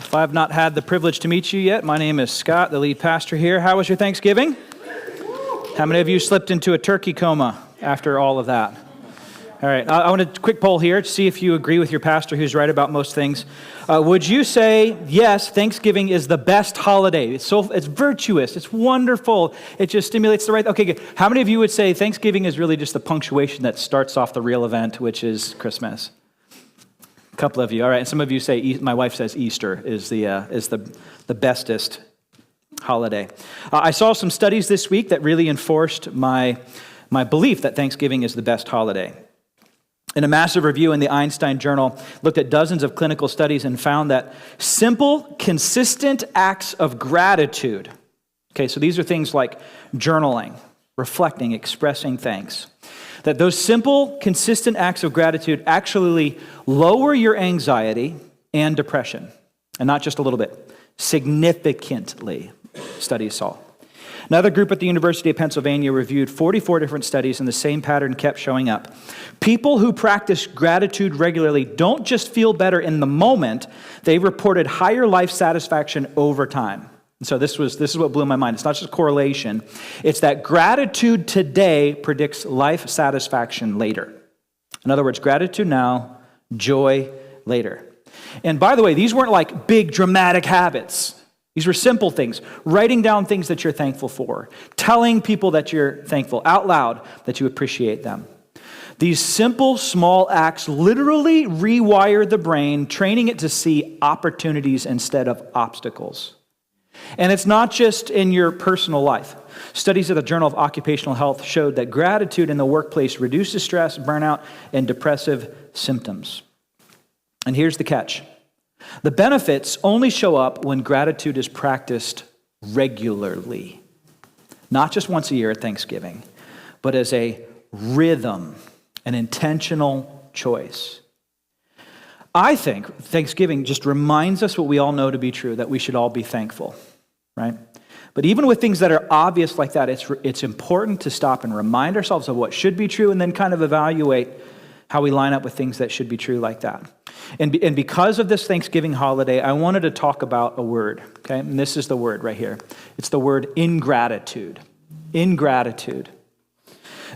If I have not had the privilege to meet you yet, my name is Scott, the lead pastor here. How was your Thanksgiving? How many of you slipped into a turkey coma after all of that? All right, I want a quick poll here to see if you agree with your pastor who's right about most things. Would you say, yes, Thanksgiving is the best holiday? It's virtuous, it's wonderful, it just stimulates the right... Okay, good. How many of you would say Thanksgiving is really just the punctuation that starts off the real event, which is Christmas? A couple of you, all right. And some of you say, my wife says Easter is the bestest holiday. I saw some studies this week that really enforced my belief that Thanksgiving is the best holiday. In a massive review in the Einstein Journal, looked at dozens of clinical studies and found that simple, consistent acts of gratitude, okay, so these are things like journaling, reflecting, expressing thanks, that those simple, consistent acts of gratitude actually lower your anxiety and depression, and not just a little bit, significantly, studies saw. Another group at the University of Pennsylvania reviewed 44 different studies, and the same pattern kept showing up. People who practice gratitude regularly don't just feel better in the moment, they reported higher life satisfaction over time. And so this is what blew my mind. It's not just correlation. It's that gratitude today predicts life satisfaction later. In other words, gratitude now, joy later. And by the way, these weren't like big dramatic habits. These were simple things, writing down things that you're thankful for, telling people that you're thankful out loud, that you appreciate them. These simple, small acts literally rewire the brain, training it to see opportunities instead of obstacles. And it's not just in your personal life. Studies of the Journal of Occupational Health showed that gratitude in the workplace reduces stress, burnout, and depressive symptoms. And here's the catch. The benefits only show up when gratitude is practiced regularly. Not just once a year at Thanksgiving, but as a rhythm, an intentional choice. I think Thanksgiving just reminds us what we all know to be true, that we should all be thankful, right? But even with things that are obvious like that, it's important to stop and remind ourselves of what should be true and then kind of evaluate how we line up with things that should be true like that. And because of this Thanksgiving holiday, I wanted to talk about a word, okay? And this is the word right here. It's the word ingratitude. Ingratitude.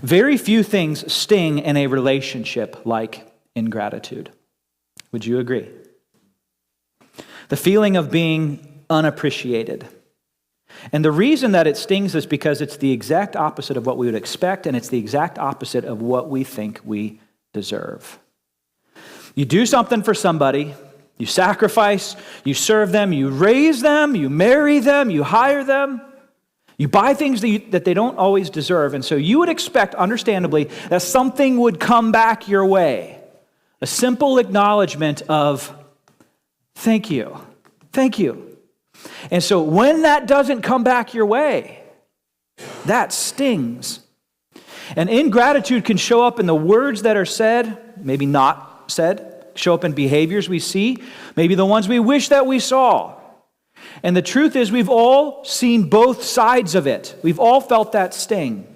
Very few things sting in a relationship like ingratitude. Would you agree? The feeling of being unappreciated. And the reason that it stings is because it's the exact opposite of what we would expect, and it's the exact opposite of what we think we deserve. You do something for somebody, you sacrifice, you serve them, you raise them, you marry them, you hire them, you buy things that they don't always deserve, and so you would expect, understandably, that something would come back your way. A simple acknowledgement of, thank you, thank you. And so when that doesn't come back your way, that stings. And ingratitude can show up in the words that are said, maybe not said, show up in behaviors we see, maybe the ones we wish that we saw. And the truth is we've all seen both sides of it. We've all felt that sting.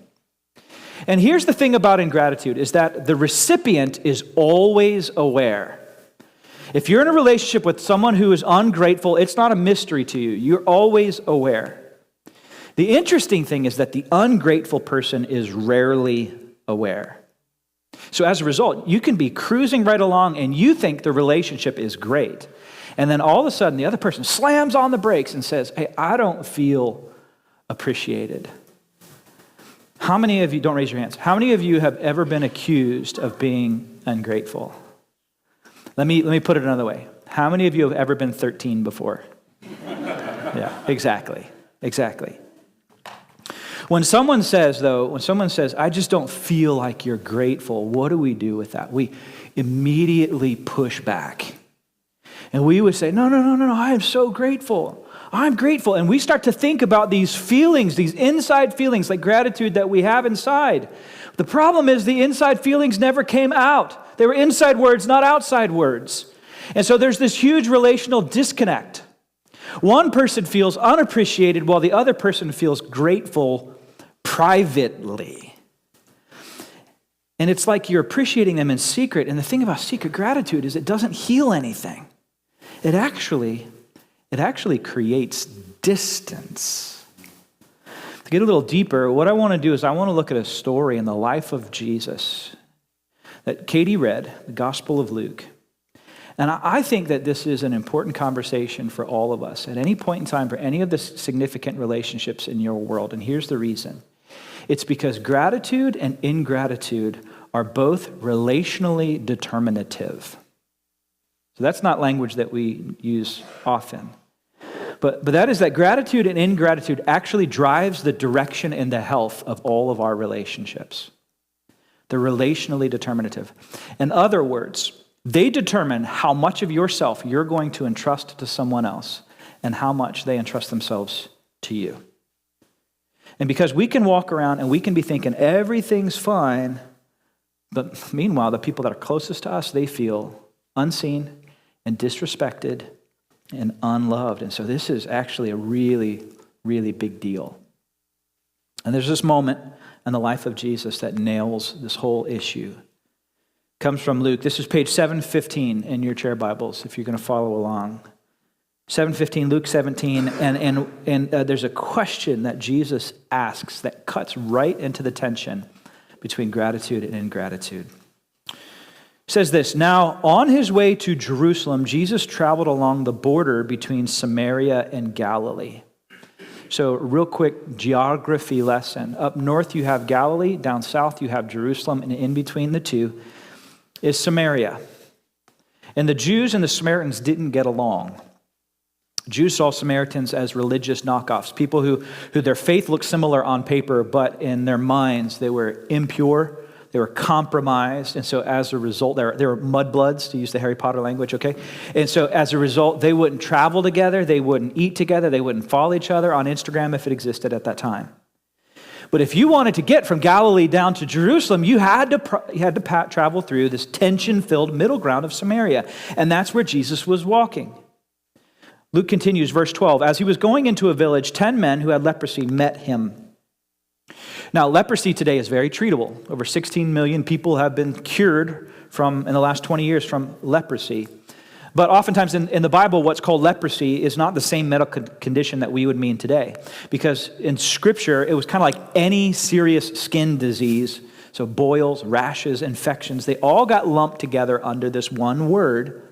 And here's the thing about ingratitude is that the recipient is always aware. If you're in a relationship with someone who is ungrateful, it's not a mystery to you. You're always aware. The interesting thing is that the ungrateful person is rarely aware. So as a result, you can be cruising right along and you think the relationship is great. And then all of a sudden, the other person slams on the brakes and says, hey, I don't feel appreciated. How many of you, don't raise your hands, how many of you have ever been accused of being ungrateful? Let me put it another way. How many of you have ever been 13 before? Yeah, exactly. When someone says, I just don't feel like you're grateful, what do we do with that? We immediately push back. And we would say, no, I am so grateful. I'm grateful. And we start to think about these feelings, these inside feelings like gratitude that we have inside. The problem is the inside feelings never came out. They were inside words, not outside words. And so there's this huge relational disconnect. One person feels unappreciated while the other person feels grateful privately. And it's like you're appreciating them in secret. And the thing about secret gratitude is it doesn't heal anything. It actually it actually creates distance. To get a little deeper, what I want to do is I want to look at a story in the life of Jesus that Katie read, the Gospel of Luke. And I think that this is an important conversation for all of us at any point in time for any of the significant relationships in your world. And here's the reason. It's because gratitude and ingratitude are both relationally determinative. So that's not language that we use often. But that is that gratitude and ingratitude actually drives the direction and the health of all of our relationships. They're relationally determinative. In other words, they determine how much of yourself you're going to entrust to someone else and how much they entrust themselves to you. And because we can walk around and we can be thinking everything's fine, but meanwhile, the people that are closest to us, they feel unseen and disrespected and unloved. And so this is actually a really, really big deal. And there's this moment in the life of Jesus that nails this whole issue. It comes from Luke. This is page 715 in your chair Bibles, if you're going to follow along. 7:15, Luke 17, and there's a question that Jesus asks that cuts right into the tension between gratitude and ingratitude. It says this, "Now on his way to Jerusalem, Jesus traveled along the border between Samaria and Galilee." So real quick geography lesson. Up north you have Galilee, down south you have Jerusalem, and in between the two is Samaria. And the Jews and the Samaritans didn't get along. Jews saw Samaritans as religious knockoffs, people who their faith looked similar on paper, but in their minds they were impure, they were compromised, and so as a result, they were mudbloods, to use the Harry Potter language, okay? And so as a result, they wouldn't travel together, they wouldn't eat together, they wouldn't follow each other on Instagram if it existed at that time. But if you wanted to get from Galilee down to Jerusalem, you had to travel through this tension-filled middle ground of Samaria, and that's where Jesus was walking. Luke continues, verse 12, "As he was going into a village, 10 men who had leprosy met him." Now, leprosy today is very treatable. Over 16 million people have been cured in the last 20 years from leprosy. But oftentimes in the Bible, what's called leprosy is not the same medical condition that we would mean today. Because in Scripture, it was kind of like any serious skin disease. So boils, rashes, infections, they all got lumped together under this one word,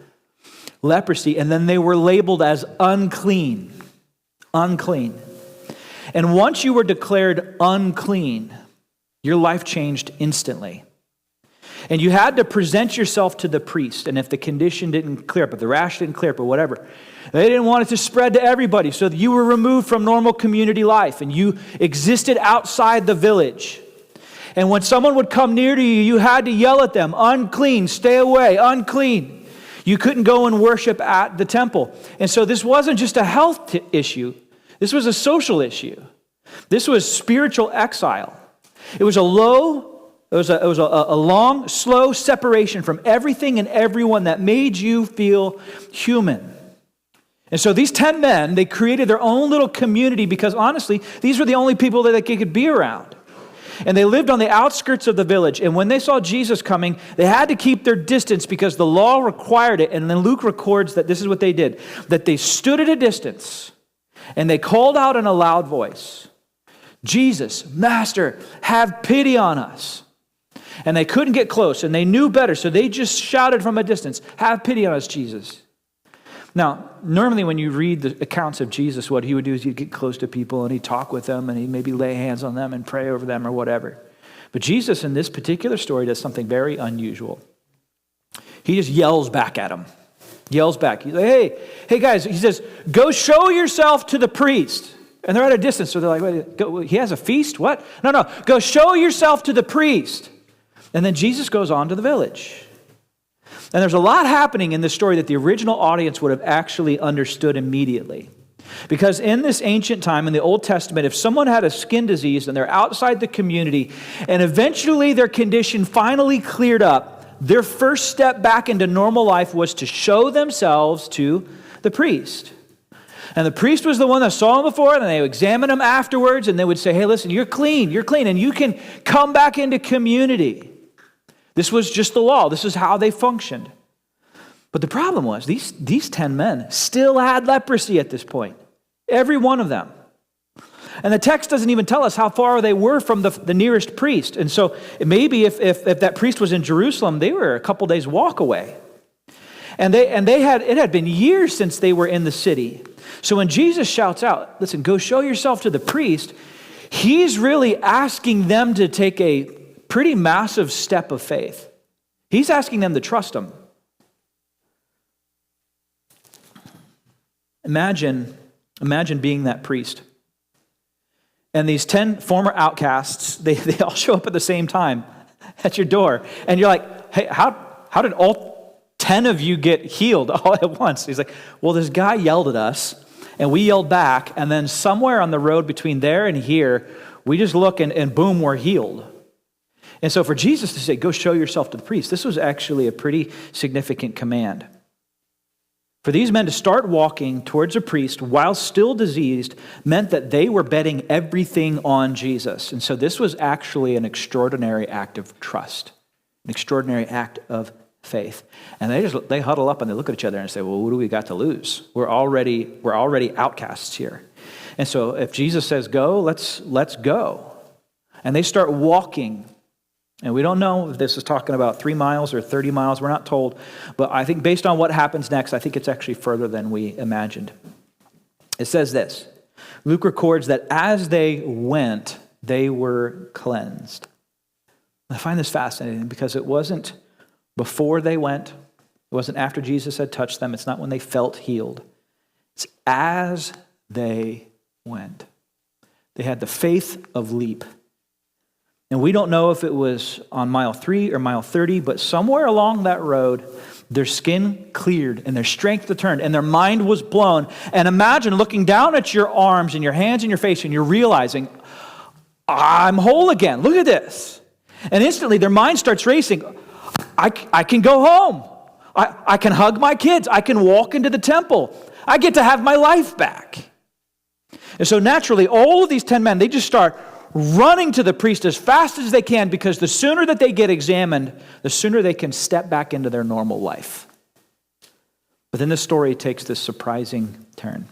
leprosy, and then they were labeled as unclean. Unclean. And once you were declared unclean, your life changed instantly. And you had to present yourself to the priest. And if the condition didn't clear up, if the rash didn't clear up or whatever, they didn't want it to spread to everybody. So you were removed from normal community life and you existed outside the village. And when someone would come near to you, you had to yell at them, "Unclean, stay away, unclean." You couldn't go and worship at the temple. And so this wasn't just a health issue. This was a social issue. This was spiritual exile. It was a long, slow separation from everything and everyone that made you feel human. And so these 10 men, they created their own little community because honestly, these were the only people that they could be around. And they lived on the outskirts of the village. And when they saw Jesus coming, they had to keep their distance because the law required it. And then Luke records that this is what they did, that they stood at a distance and they called out in a loud voice, "Jesus, Master, have pity on us." And they couldn't get close and they knew better. So they just shouted from a distance, "Have pity on us, Jesus." Now, normally when you read the accounts of Jesus, what he would do is he'd get close to people and he'd talk with them and he'd maybe lay hands on them and pray over them or whatever. But Jesus in this particular story does something very unusual. He just yells back at them. Yells back. He's like, hey guys, he says, "Go show yourself to the priest." And they're at a distance, so they're like, "Wait, he has a feast? What? No, go show yourself to the priest." And then Jesus goes on to the village. And there's a lot happening in this story that the original audience would have actually understood immediately. Because in this ancient time, in the Old Testament, if someone had a skin disease and they're outside the community, and eventually their condition finally cleared up, their first step back into normal life was to show themselves to the priest. And the priest was the one that saw them before, and they would examine them afterwards, and they would say, "Hey, listen, you're clean, and you can come back into community." This was just the law. This is how they functioned. But the problem was these 10 men still had leprosy at this point. Every one of them. And the text doesn't even tell us how far they were from the nearest priest. And so maybe if that priest was in Jerusalem, they were a couple days walk away. And it had been years since they were in the city. So when Jesus shouts out, listen, go show yourself to the priest, he's really asking them to take a pretty massive step of faith. He's asking them to trust him. Imagine being that priest. And these 10 former outcasts, they all show up at the same time at your door. And you're like, hey, how did all 10 of you get healed all at once? He's like, well, this guy yelled at us, and we yelled back, and then somewhere on the road between there and here, we just look and boom, we're healed. And so for Jesus to say, go show yourself to the priest, this was actually a pretty significant command. For these men to start walking towards a priest while still diseased meant that they were betting everything on Jesus. And so this was actually an extraordinary act of trust, an extraordinary act of faith. And they huddle up and they look at each other and say, well, what do we got to lose? We're already outcasts here. And so if Jesus says go, let's go. And they start walking. And we don't know if this is talking about 3 miles or 30 miles. We're not told. But I think based on what happens next, I think it's actually further than we imagined. It says this. Luke records that as they went, they were cleansed. I find this fascinating because it wasn't before they went. It wasn't after Jesus had touched them. It's not when they felt healed. It's as they went. They had the faith of leap. And we don't know if it was on mile 3 or mile 30, but somewhere along that road, their skin cleared and their strength returned and their mind was blown. And imagine looking down at your arms and your hands and your face and you're realizing, I'm whole again. Look at this. And instantly their mind starts racing. I can go home. I can hug my kids. I can walk into the temple. I get to have my life back. And so naturally, all of these 10 men, they just start running to the priest as fast as they can because the sooner that they get examined, the sooner they can step back into their normal life. But then the story takes this surprising turn.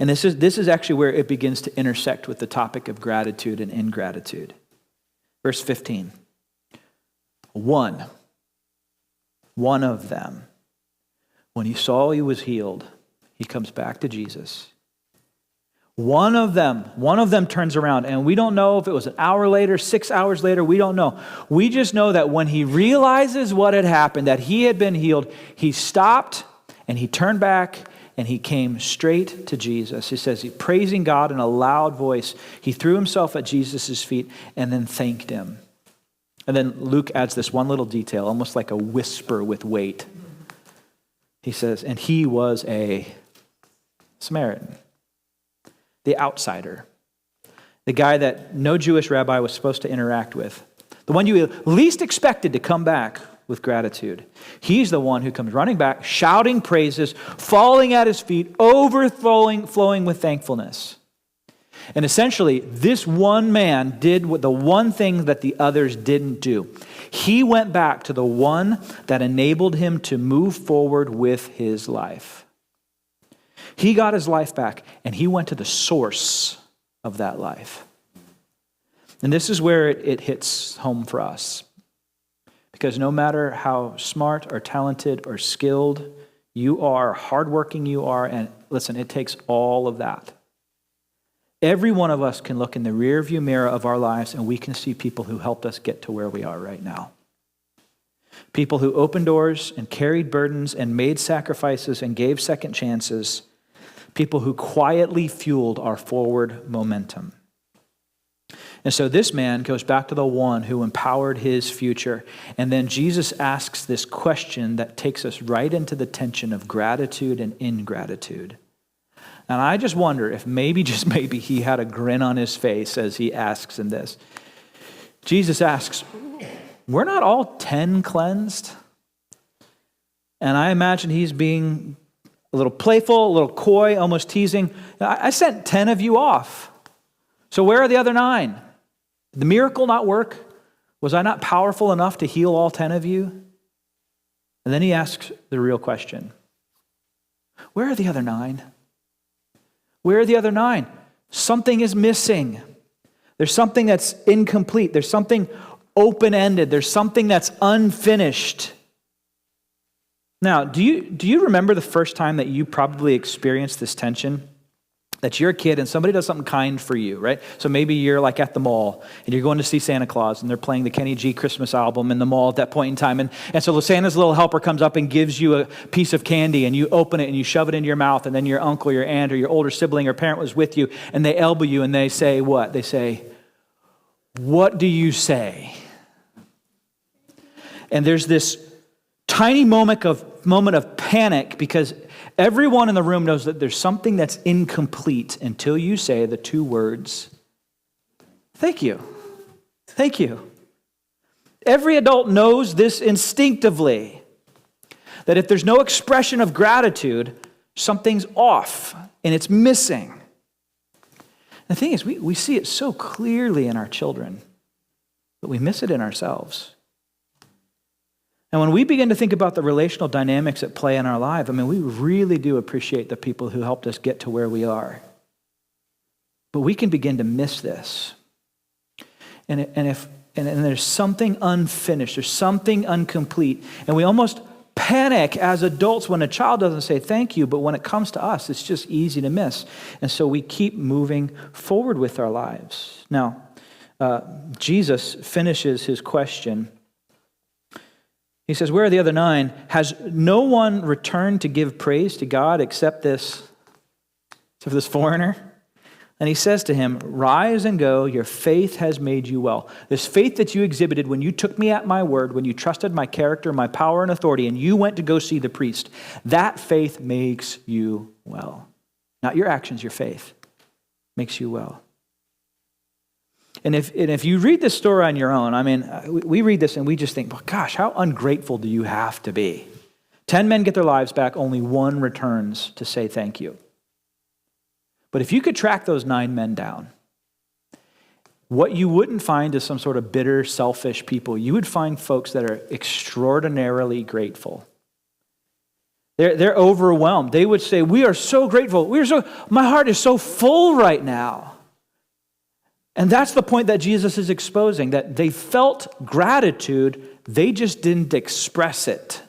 And this is actually where it begins to intersect with the topic of gratitude and ingratitude. Verse 15. One of them, when he saw he was healed, he comes back to Jesus. One of them turns around, and we don't know if it was an hour later, 6 hours later, we don't know. We just know that when he realizes what had happened, that he had been healed, he stopped and he turned back and he came straight to Jesus. He says, he praising God in a loud voice, he threw himself at Jesus' feet and then thanked him. And then Luke adds this one little detail, almost like a whisper with weight. He says, and he was a Samaritan. The outsider, the guy that no Jewish rabbi was supposed to interact with, the one you least expected to come back with gratitude. He's the one who comes running back, shouting praises, falling at his feet, flowing with thankfulness. And essentially, this one man did the one thing that the others didn't do. He went back to the one that enabled him to move forward with his life. He got his life back, and he went to the source of that life. And this is where it hits home for us. Because no matter how smart or talented or skilled you are, hardworking you are, and listen, it takes all of that. Every one of us can look in the rearview mirror of our lives, and we can see people who helped us get to where we are right now. People who opened doors and carried burdens and made sacrifices and gave second chances. People who quietly fueled our forward momentum. And so this man goes back to the one who empowered his future. And then Jesus asks this question that takes us right into the tension of gratitude and ingratitude. And I just wonder if maybe, just maybe, he had a grin on his face as he asks him this. Jesus asks, we're not all 10 cleansed? And I imagine he's being a little playful, a little coy, almost teasing. I sent 10 of you off. So where are the other 9? Did the miracle not work? Was I not powerful enough to heal all 10 of you? And then he asks the real question. Where are the other 9? Where are the other 9? Something is missing. There's something that's incomplete. There's something open-ended. There's something that's unfinished. Now, do you remember the first time that you probably experienced this tension? That you're a kid and somebody does something kind for you, right? So maybe you're like at the mall and you're going to see Santa Claus and they're playing the Kenny G Christmas album in the mall at that point in time. And so Santa's little helper comes up and gives you a piece of candy and you open it and you shove it into your mouth, and then your uncle, your aunt, or your older sibling or parent was with you and they elbow you and they say what? They say, "What do you say?" And there's this tiny moment of panic because everyone in the room knows that there's something that's incomplete until you say the 2 words, "Thank you. Thank you." Every adult knows this instinctively, that if there's no expression of gratitude, something's off and it's missing. The thing is, we see it so clearly in our children, but we miss it in ourselves. And when we begin to think about the relational dynamics at play in our life, we really do appreciate the people who helped us get to where we are. But we can begin to miss this. And there's something unfinished, there's something incomplete, and we almost panic as adults when a child doesn't say thank you, but when it comes to us, it's just easy to miss. And so we keep moving forward with our lives. Now, Jesus finishes his question. He says, "Where are the other 9? Has no one returned to give praise to God except this foreigner?" And he says to him, "Rise and go, your faith has made you well." This faith that you exhibited when you took me at my word, when you trusted my character, my power and authority, and you went to go see the priest, that faith makes you well. Not your actions, your faith makes you well. And if you read this story on your own, we read this and we just think, well, gosh, how ungrateful do you have to be? 10 men get their lives back, only 1 returns to say thank you. But if you could track those 9 men down, what you wouldn't find is some sort of bitter, selfish people. You would find folks that are extraordinarily grateful. They're overwhelmed. They would say, "We are so grateful. My heart is so full right now." And that's the point that Jesus is exposing, that they felt gratitude, they just didn't express it.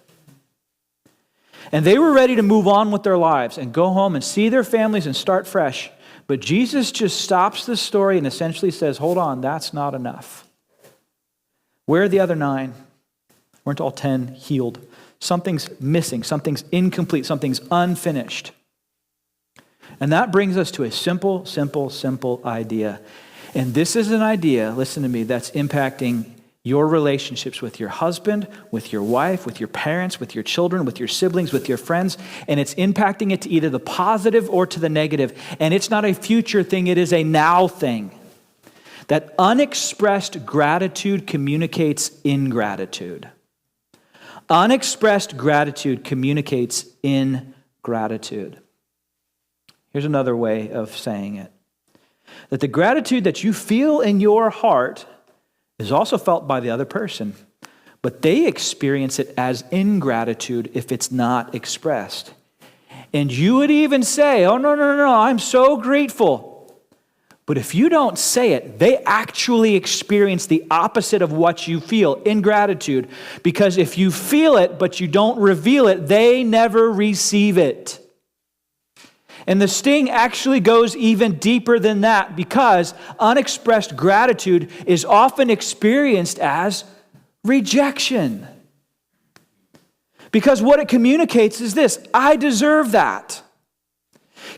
And they were ready to move on with their lives and go home and see their families and start fresh. But Jesus just stops the story and essentially says, hold on, that's not enough. Where are the other 9? Weren't all 10 healed? Something's missing, something's incomplete, something's unfinished. And that brings us to a simple idea. And this is an idea, listen to me, that's impacting your relationships with your husband, with your wife, with your parents, with your children, with your siblings, with your friends. And it's impacting it to either the positive or to the negative. And it's not a future thing, it is a now thing. That unexpressed gratitude communicates ingratitude. Unexpressed gratitude communicates ingratitude. Here's another way of saying it. That the gratitude that you feel in your heart is also felt by the other person, but they experience it as ingratitude if it's not expressed. And you would even say, "Oh, no, I'm so grateful." But if you don't say it, they actually experience the opposite of what you feel, ingratitude. Because if you feel it, but you don't reveal it, they never receive it. And the sting actually goes even deeper than that, because unexpressed gratitude is often experienced as rejection. Because what it communicates is this: I deserve that.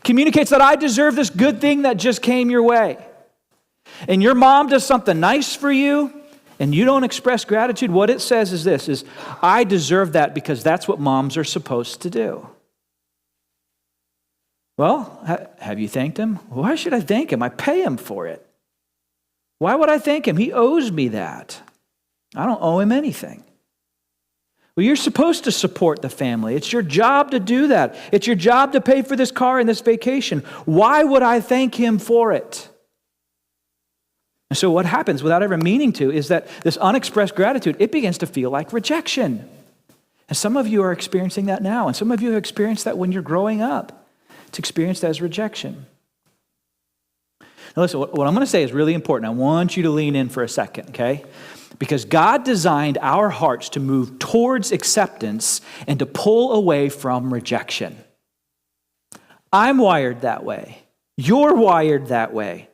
Communicates that I deserve this good thing that just came your way. And your mom does something nice for you, and you don't express gratitude. What it says is this, is I deserve that because that's what moms are supposed to do. Well, have you thanked him? Why should I thank him? I pay him for it. Why would I thank him? He owes me that. I don't owe him anything. Well, you're supposed to support the family. It's your job to do that. It's your job to pay for this car and this vacation. Why would I thank him for it? And so what happens without ever meaning to is that this unexpressed gratitude, it begins to feel like rejection. And some of you are experiencing that now, and some of you have experienced that when you're growing up. It's experienced as rejection. Now listen, what I'm going to say is really important. I want you to lean in for a second, okay? Because God designed our hearts to move towards acceptance and to pull away from rejection. I'm wired that way. You're wired that way.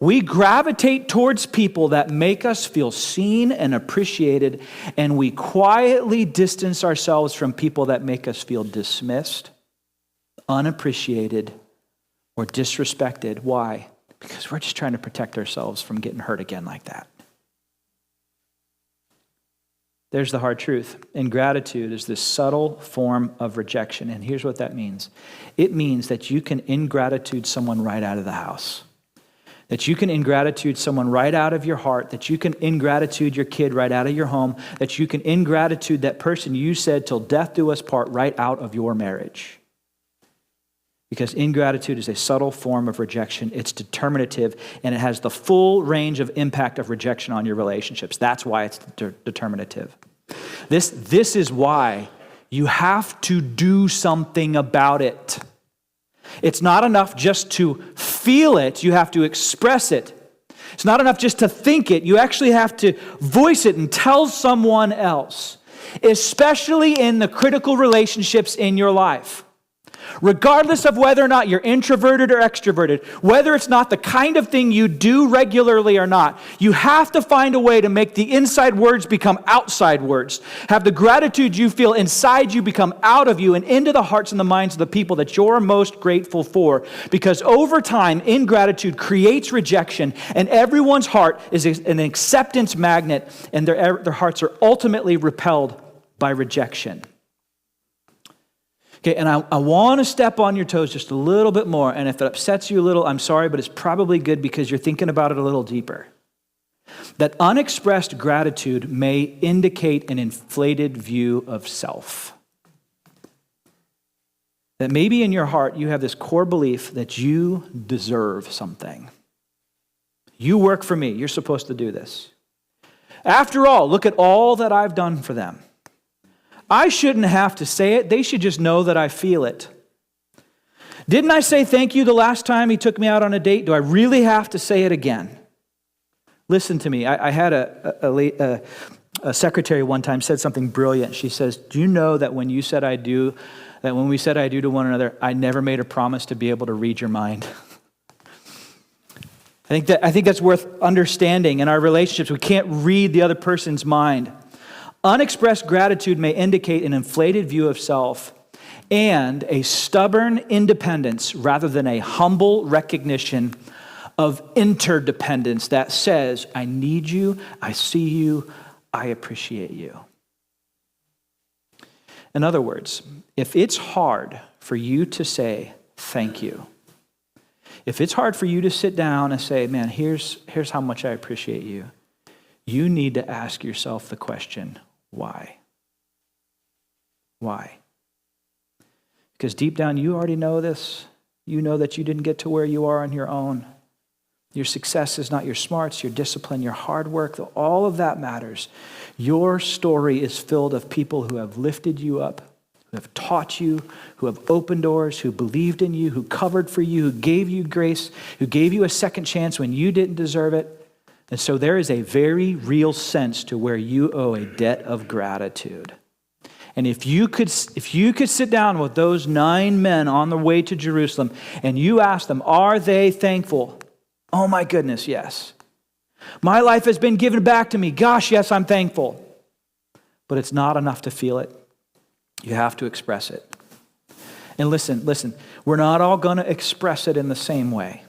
We gravitate towards people that make us feel seen and appreciated, and we quietly distance ourselves from people that make us feel dismissed, unappreciated, or disrespected. Why? Because we're just trying to protect ourselves from getting hurt again like that. There's the hard truth. Ingratitude is this subtle form of rejection, and here's what that means. It means that you can ingratitude someone right out of the house. That you can ingratitude someone right out of your heart, that you can ingratitude your kid right out of your home, that you can ingratitude that person you said till death do us part right out of your marriage. Because ingratitude is a subtle form of rejection. It's determinative, and it has the full range of impact of rejection on your relationships. That's why it's determinative. This is why you have to do something about it. It's not enough just to feel it, you have to express it. It's not enough just to think it, you actually have to voice it and tell someone else, especially in the critical relationships in your life. Regardless of whether or not you're introverted or extroverted, whether it's not the kind of thing you do regularly or not, you have to find a way to make the inside words become outside words. Have the gratitude you feel inside you become out of you and into the hearts and the minds of the people that you're most grateful for. Because over time, ingratitude creates rejection, and everyone's heart is an acceptance magnet, and their hearts are ultimately repelled by rejection. Okay, and I want to step on your toes just a little bit more, and if it upsets you a little, I'm sorry, but it's probably good because you're thinking about it a little deeper. That unexpressed gratitude may indicate an inflated view of self. That maybe in your heart you have this core belief that you deserve something. You work for me, you're supposed to do this. After all, look at all that I've done for them. I shouldn't have to say it. They should just know that I feel it. Didn't I say thank you the last time he took me out on a date? Do I really have to say it again? Listen to me. I had a secretary one time said something brilliant. She says, do you know that when you said I do, that when we said I do to one another, I never made a promise to be able to read your mind? I think that's worth understanding in our relationships. We can't read the other person's mind. Unexpressed gratitude may indicate an inflated view of self and a stubborn independence rather than a humble recognition of interdependence that says, I need you, I see you, I appreciate you. In other words, if it's hard for you to say thank you, if it's hard for you to sit down and say, man, here's how much I appreciate you, you need to ask yourself the question, why? Why? Because deep down, you already know this. You know that you didn't get to where you are on your own. Your success is not your smarts, your discipline, your hard work. All of that matters. Your story is filled of people who have lifted you up, who have taught you, who have opened doors, who believed in you, who covered for you, who gave you grace, who gave you a second chance when you didn't deserve it. And so there is a very real sense to where you owe a debt of gratitude. And if you could sit down with those 9 men on the way to Jerusalem and you ask them, are they thankful? Oh my goodness, yes. My life has been given back to me. Gosh, yes, I'm thankful. But it's not enough to feel it. You have to express it. And listen, we're not all going to express it in the same way.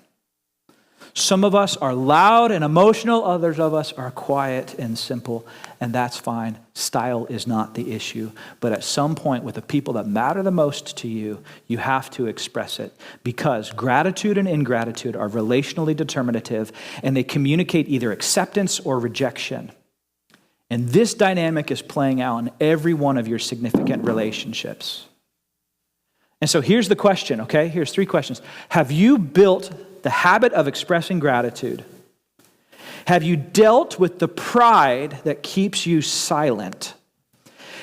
Some of us are loud and emotional, others of us are quiet and simple, and that's fine. Style is not the issue. But at some point, with the people that matter the most to you, you have to express it, because gratitude and ingratitude are relationally determinative, and they communicate either acceptance or rejection. And this dynamic is playing out in every one of your significant relationships. And so here's the question, okay? Here's 3 questions. Have you built the habit of expressing gratitude? Have you dealt with the pride that keeps you silent?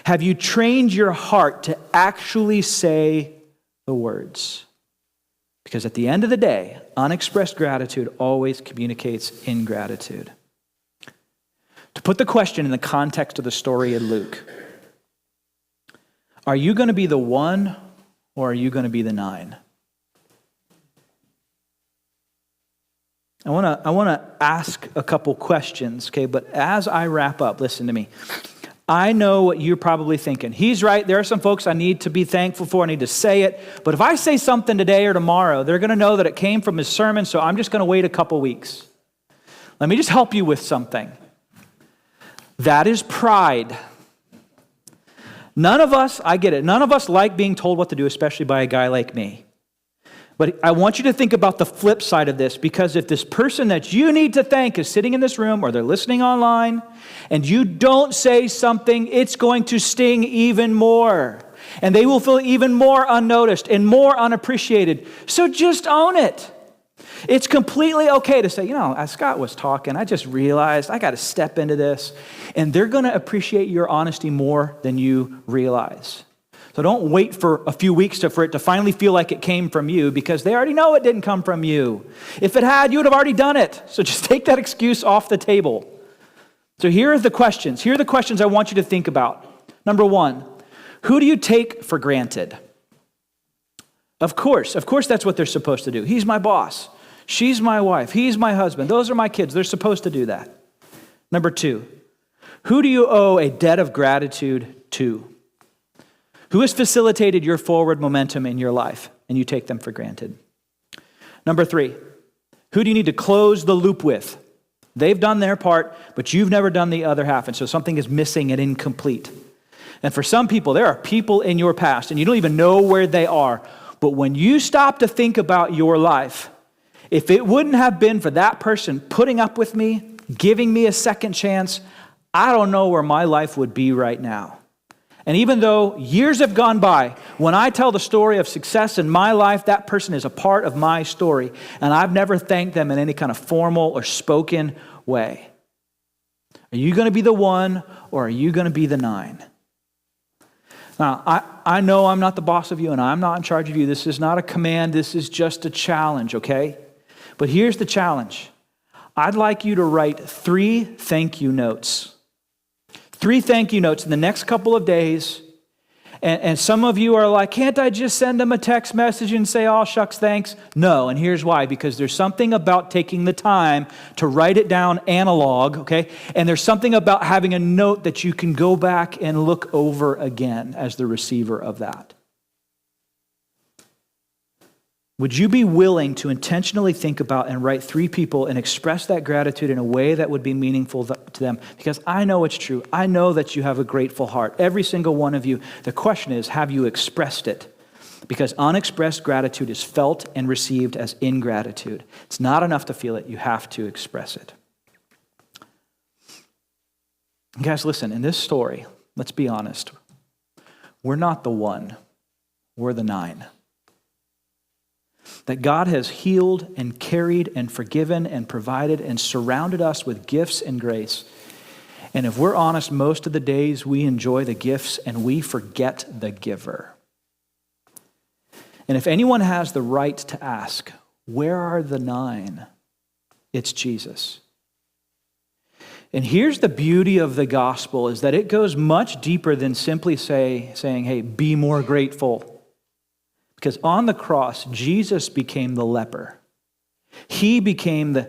Have you trained your heart to actually say the words? Because at the end of the day, unexpressed gratitude always communicates ingratitude. To put the question in the context of the story in Luke, are you going to be the 1 or are you going to be the 9? I want to ask a couple questions, okay? But as I wrap up, listen to me. I know what you're probably thinking. He's right. There are some folks I need to be thankful for. I need to say it. But if I say something today or tomorrow, they're going to know that it came from his sermon, so I'm just going to wait a couple weeks. Let me just help you with something. That is pride. None of us, I get it, none of us like being told what to do, especially by a guy like me. But I want you to think about the flip side of this, because if this person that you need to thank is sitting in this room or they're listening online and you don't say something, it's going to sting even more. And they will feel even more unnoticed and more unappreciated. So just own it. It's completely okay to say, as Scott was talking, I just realized I got to step into this. And they're going to appreciate your honesty more than you realize. So don't wait for a few weeks for it to finally feel like it came from you, because they already know it didn't come from you. If it had, you would have already done it. So just take that excuse off the table. So here are the questions. Here are the questions I want you to think about. Number 1, who do you take for granted? Of course that's what they're supposed to do. He's my boss. She's my wife. He's my husband. Those are my kids. They're supposed to do that. Number 2, who do you owe a debt of gratitude to? Who has facilitated your forward momentum in your life and you take them for granted? Number 3, who do you need to close the loop with? They've done their part, but you've never done the other half, and so something is missing and incomplete. And for some people, there are people in your past, and you don't even know where they are, but when you stop to think about your life, if it wouldn't have been for that person putting up with me, giving me a second chance, I don't know where my life would be right now. And even though years have gone by, when I tell the story of success in my life, that person is a part of my story, and I've never thanked them in any kind of formal or spoken way. Are you going to be the 1 or are you going to be the 9? Now, I know I'm not the boss of you and I'm not in charge of you. This is not a command. This is just a challenge, okay? But here's the challenge. I'd like you to write 3 thank you notes. 3 thank you notes in the next couple of days. And some of you are like, can't I just send them a text message and say, oh, shucks, thanks? No, and here's why. Because there's something about taking the time to write it down analog, okay? And there's something about having a note that you can go back and look over again as the receiver of that. Would you be willing to intentionally think about and write 3 people and express that gratitude in a way that would be meaningful to them? Because I know it's true. I know that you have a grateful heart. Every single one of you. The question is, have you expressed it? Because unexpressed gratitude is felt and received as ingratitude. It's not enough to feel it. You have to express it. Guys, listen, in this story, let's be honest. We're not the 1. We're the 9. That God has healed and carried and forgiven and provided and surrounded us with gifts and grace. And if we're honest, most of the days we enjoy the gifts and we forget the giver. And if anyone has the right to ask, where are the 9? It's Jesus. And here's the beauty of the gospel, is that it goes much deeper than simply saying, hey, be more grateful. Because on the cross, Jesus became the leper. He became the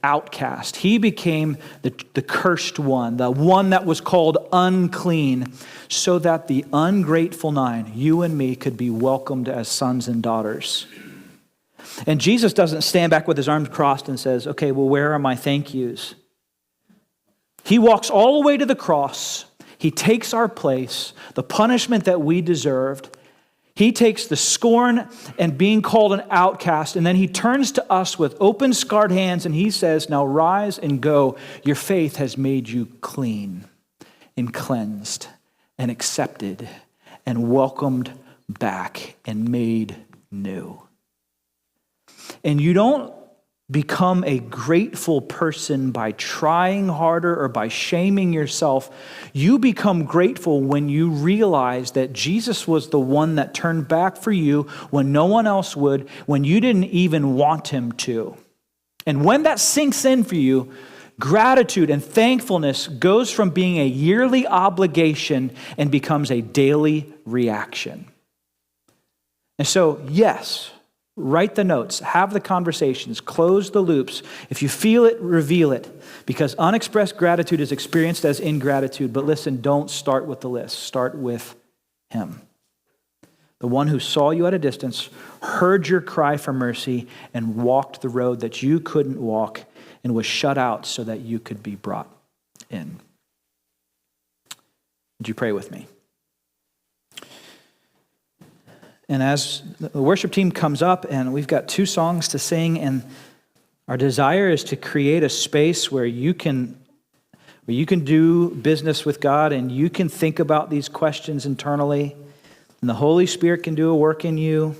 outcast. He became the cursed one, the one that was called unclean, so that the ungrateful 9, you and me, could be welcomed as sons and daughters. And Jesus doesn't stand back with his arms crossed and says, okay, well, where are my thank yous? He walks all the way to the cross. He takes our place, the punishment that we deserved. He takes the scorn and being called an outcast, and then he turns to us with open, scarred hands, and he says, now rise and go. Your faith has made you clean and cleansed and accepted and welcomed back and made new. And you don't become a grateful person by trying harder or by shaming yourself. You become grateful when you realize that Jesus was the one that turned back for you when no one else would, when you didn't even want him to. And when that sinks in for you, gratitude and thankfulness goes from being a yearly obligation and becomes a daily reaction. And so, yes, write the notes, have the conversations, close the loops. If you feel it, reveal it, because unexpressed gratitude is experienced as ingratitude. But listen, don't start with the list. Start with him. The one who saw you at a distance, heard your cry for mercy, and walked the road that you couldn't walk and was shut out so that you could be brought in. Would you pray with me? And as the worship team comes up, and we've got 2 songs to sing, and our desire is to create a space where you can do business with God and you can think about these questions internally, and the Holy Spirit can do a work in you.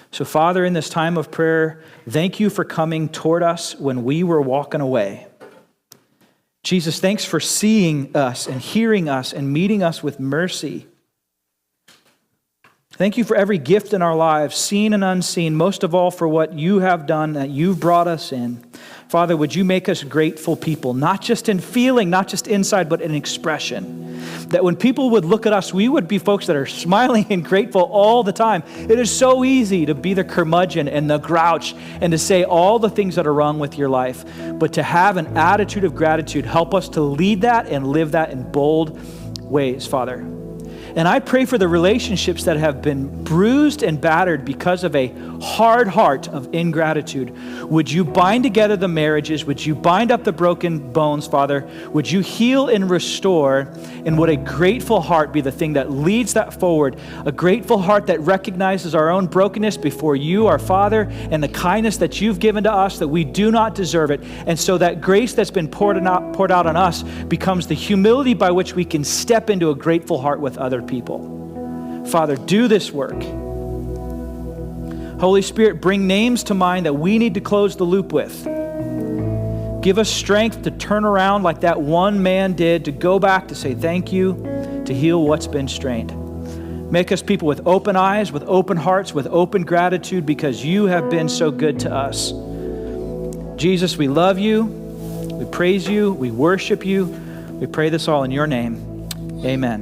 So, Father, in this time of prayer, thank you for coming toward us when we were walking away. Jesus, thanks for seeing us and hearing us and meeting us with mercy. Thank you for every gift in our lives, seen and unseen, most of all for what you have done, that you've brought us in. Father, would you make us grateful people, not just in feeling, not just inside, but in expression. That when people would look at us, we would be folks that are smiling and grateful all the time. It is so easy to be the curmudgeon and the grouch and to say all the things that are wrong with your life. But to have an attitude of gratitude, help us to lead that and live that in bold ways, Father. And I pray for the relationships that have been bruised and battered because of a hard heart of ingratitude. Would you bind together the marriages? Would you bind up the broken bones, Father? Would you heal and restore? And would a grateful heart be the thing that leads that forward? A grateful heart that recognizes our own brokenness before you, our Father, and the kindness that you've given to us that we do not deserve it. And so that grace that's been poured out on us becomes the humility by which we can step into a grateful heart with other people. Father, do this work. Holy Spirit, bring names to mind that we need to close the loop with. Give us strength to turn around like that one man did, to go back to say thank you, to heal what's been strained. Make us people with open eyes, with open hearts, with open gratitude, because you have been so good to us. Jesus, we love you, we praise you, we worship you. We pray this all in your name. Amen.